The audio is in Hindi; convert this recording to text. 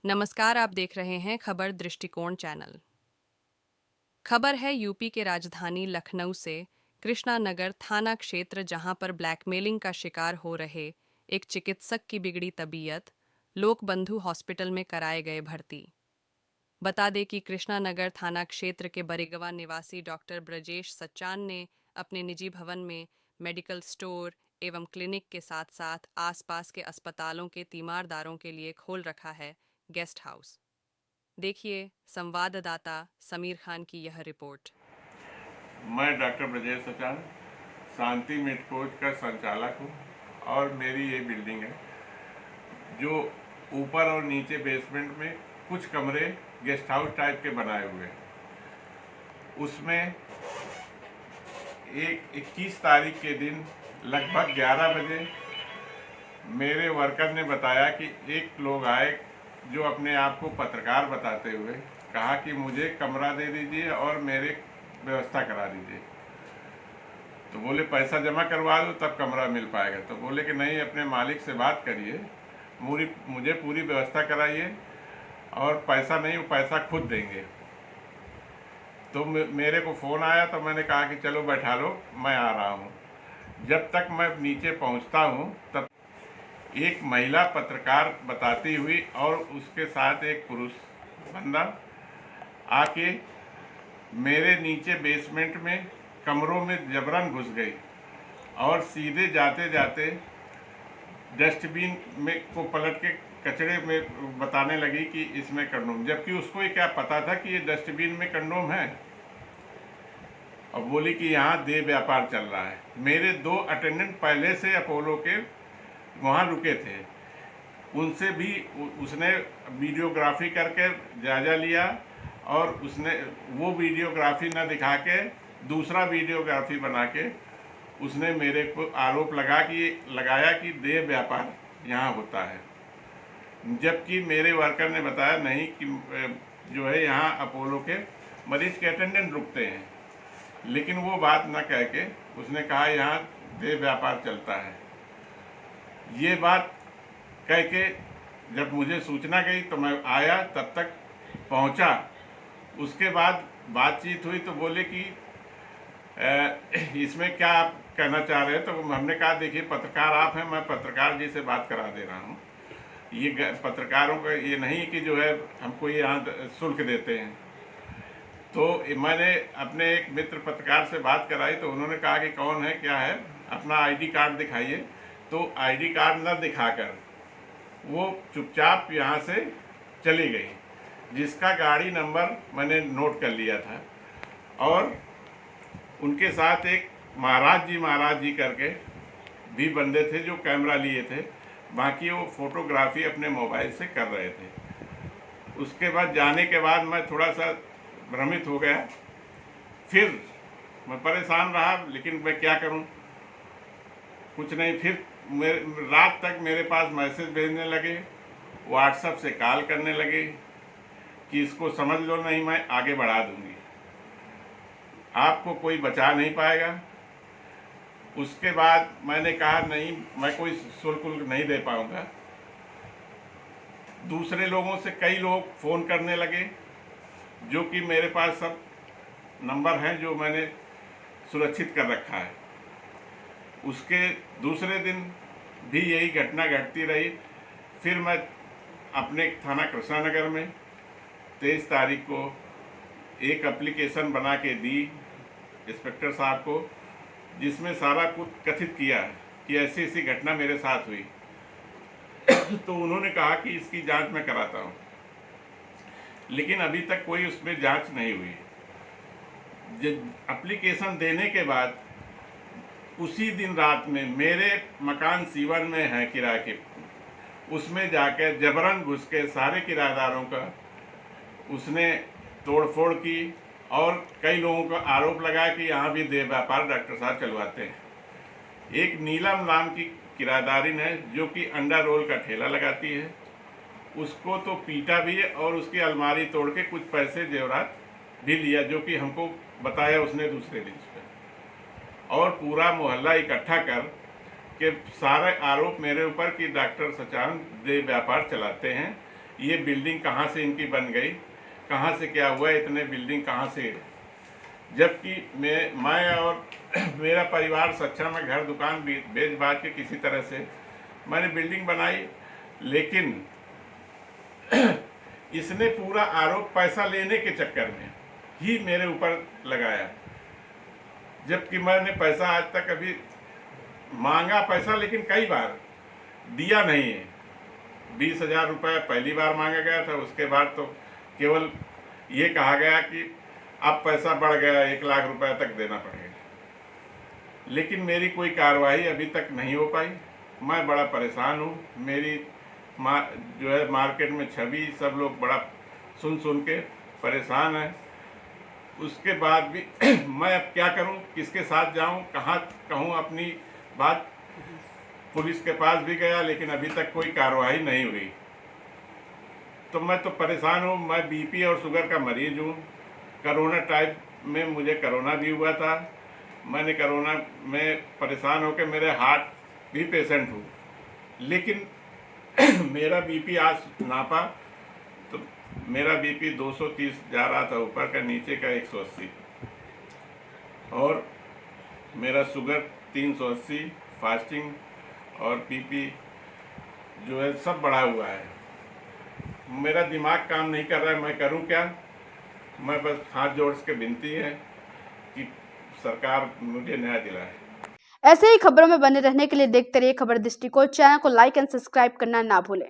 नमस्कार, आप देख रहे हैं खबर दृष्टिकोण चैनल। खबर है यूपी के राजधानी लखनऊ से कृष्णा नगर थाना क्षेत्र, जहां पर ब्लैकमेलिंग का शिकार हो रहे एक चिकित्सक की बिगड़ी तबीयत, लोकबंधु हॉस्पिटल में कराए गए भर्ती। बता दें कि कृष्णा नगर थाना क्षेत्र के बरेगवा निवासी डॉक्टर ब्रजेश सच्चान ने अपने निजी भवन में मेडिकल स्टोर एवं क्लिनिक के साथ साथ आसपास के अस्पतालों के तीमारदारों के लिए खोल रखा है गेस्ट हाउस। देखिए संवाददाता समीर खान की यह रिपोर्ट। मैं डॉक्टर ब्रजेश सचान शांति मेडकोज का संचालक हूँ और मेरी ये बिल्डिंग है जो ऊपर और नीचे बेसमेंट में कुछ कमरे गेस्ट हाउस टाइप के बनाए हुए हैं। उसमें एक 21 तारीख के दिन लगभग 11 बजे मेरे वर्कर ने बताया कि एक लोग आए जो अपने आप को पत्रकार बताते हुए कहा कि मुझे कमरा दे दीजिए और मेरे व्यवस्था करा दीजिए। तो बोले पैसा जमा करवा दो तब कमरा मिल पाएगा। तो बोले कि नहीं, अपने मालिक से बात करिए, मुझे पूरी व्यवस्था कराइए और पैसा नहीं, वो पैसा खुद देंगे। तो मेरे को फ़ोन आया तो मैंने कहा कि चलो बैठा लो, मैं आ रहा हूँ। जब तक मैं नीचे पहुँचता हूँ तब एक महिला पत्रकार बताती हुई और उसके साथ एक पुरुष बंदा आके मेरे नीचे बेसमेंट में कमरों में जबरन घुस गई और सीधे जाते जाते डस्टबिन में को पलट के कचरे में बताने लगी कि इसमें कंडोम, जबकि उसको ये क्या पता था कि ये डस्टबिन में कंडोम है। और बोली कि यहाँ देह व्यापार चल रहा है। मेरे 2 अटेंडेंट पहले से अपोलो के वहाँ रुके थे, उनसे भी उसने वीडियोग्राफी करके जायजा लिया और उसने वो वीडियोग्राफी न दिखा के दूसरा वीडियोग्राफी बना के उसने मेरे को आरोप लगाया कि देह व्यापार यहाँ होता है। जबकि मेरे वर्कर ने बताया नहीं कि जो है यहाँ अपोलो के मरीज के अटेंडेंट रुकते हैं, लेकिन वो बात न कह के उसने कहा यहाँ देह व्यापार चलता है। ये बात कह के जब मुझे सूचना गई तो मैं आया, तब तक पहुंचा। उसके बाद बातचीत हुई तो बोले कि इसमें क्या आप कहना चाह रहे हैं। तो हमने कहा देखिए, पत्रकार आप हैं, मैं पत्रकार जी से बात करा दे रहा हूँ। ये पत्रकारों का ये नहीं कि जो है हमको ये यहाँ शुल्क देते हैं। तो मैंने अपने एक मित्र पत्रकार से बात कराई तो उन्होंने कहा कि कौन है, क्या है, अपना आईडी कार्ड दिखाइए। तो आईडी कार्ड न दिखाकर वो चुपचाप यहाँ से चली गई, जिसका गाड़ी नंबर मैंने नोट कर लिया था। और उनके साथ एक महाराज जी करके भी बंदे थे जो कैमरा लिए थे, बाकी वो फोटोग्राफी अपने मोबाइल से कर रहे थे। उसके बाद जाने के बाद मैं थोड़ा सा भ्रमित हो गया, फिर मैं परेशान रहा, लेकिन मैं क्या करूं, कुछ नहीं। फिर रात तक मेरे पास मैसेज भेजने लगे, व्हाट्सएप से कॉल करने लगे कि इसको समझ लो, नहीं मैं आगे बढ़ा दूंगी, आपको कोई बचा नहीं पाएगा। उसके बाद मैंने कहा नहीं, मैं कोई शुल्क नहीं दे पाऊंगा। दूसरे लोगों से कई लोग फ़ोन करने लगे, जो कि मेरे पास सब नंबर हैं जो मैंने सुरक्षित कर रखा है। उसके दूसरे दिन भी यही घटना घटती रही। फिर मैं अपने थाना कृष्णा नगर में 23 तारीख को एक एप्लीकेशन बना के दी इंस्पेक्टर साहब को, जिसमें सारा कुछ कथित किया कि ऐसी ऐसी घटना मेरे साथ हुई। तो उन्होंने कहा कि इसकी जांच मैं कराता हूँ, लेकिन अभी तक कोई उसमें जांच नहीं हुई। एप्लीकेशन देने के बाद उसी दिन रात में मेरे मकान सीवन में है किराए के, उसमें जाकर जबरन घुस के सारे किराएदारों का उसने तोड़फोड़ की और कई लोगों का आरोप लगाया कि यहाँ भी देह व्यापार डॉक्टर साहब चलवाते हैं। एक नीलम नाम की किराएदारिन है जो कि अंडा रोल का ठेला लगाती है, उसको तो पीटा भी है और उसकी अलमारी तोड़ के कुछ पैसे जेवरात भी लिया, जो कि हमको बताया उसने दूसरे दिन पे। और पूरा मोहल्ला इकट्ठा कर के सारे आरोप मेरे ऊपर कि डॉक्टर सचान देह व्यापार चलाते हैं, ये बिल्डिंग कहाँ से इनकी बन गई, कहाँ से क्या हुआ, इतने बिल्डिंग कहाँ से। जबकि मैं और मेरा परिवार सच्चा में घर दुकान बेच बाच के किसी तरह से मैंने बिल्डिंग बनाई, लेकिन इसने पूरा आरोप पैसा लेने के चक्कर में ही मेरे ऊपर लगाया। जबकि मैंने पैसा आज तक अभी मांगा पैसा, लेकिन कई बार दिया नहीं है। 20,000 रुपये पहली बार मांगा गया था, उसके बाद तो केवल ये कहा गया कि अब पैसा बढ़ गया, 1 लाख रुपए तक देना पड़ेगा, लेकिन मेरी कोई कार्रवाई अभी तक नहीं हो पाई। मैं बड़ा परेशान हूँ। मेरी जो है मार्केट में छवि सब लोग बड़ा सुन के परेशान है। उसके बाद भी मैं अब क्या करूं, किसके साथ जाऊं, कहां कहूं अपनी बात। पुलिस के पास भी गया, लेकिन अभी तक कोई कार्रवाई नहीं हुई। तो मैं तो परेशान हूं। मैं बीपी और शुगर का मरीज हूं। कोरोना टाइप में मुझे कोरोना भी हुआ था। मैंने कोरोना में परेशान होकर मेरे हार्ट भी पेशेंट हूँ, लेकिन मेरा बीपी आज नापा तो मेरा बीपी 230 जा रहा था ऊपर का, नीचे का 180, और मेरा शुगर 380 फास्टिंग, और बीपी जो है सब बढ़ा हुआ है। मेरा दिमाग काम नहीं कर रहा है, मैं करूं क्या। मैं बस हाथ जोड़ के विनती है कि सरकार मुझे न्याय दिलाए। ऐसे ही खबरों में बने रहने के लिए देखते रहिए खबर दृष्टिकोण। चैनल को लाइक एंड सब्सक्राइब करना ना भूलें।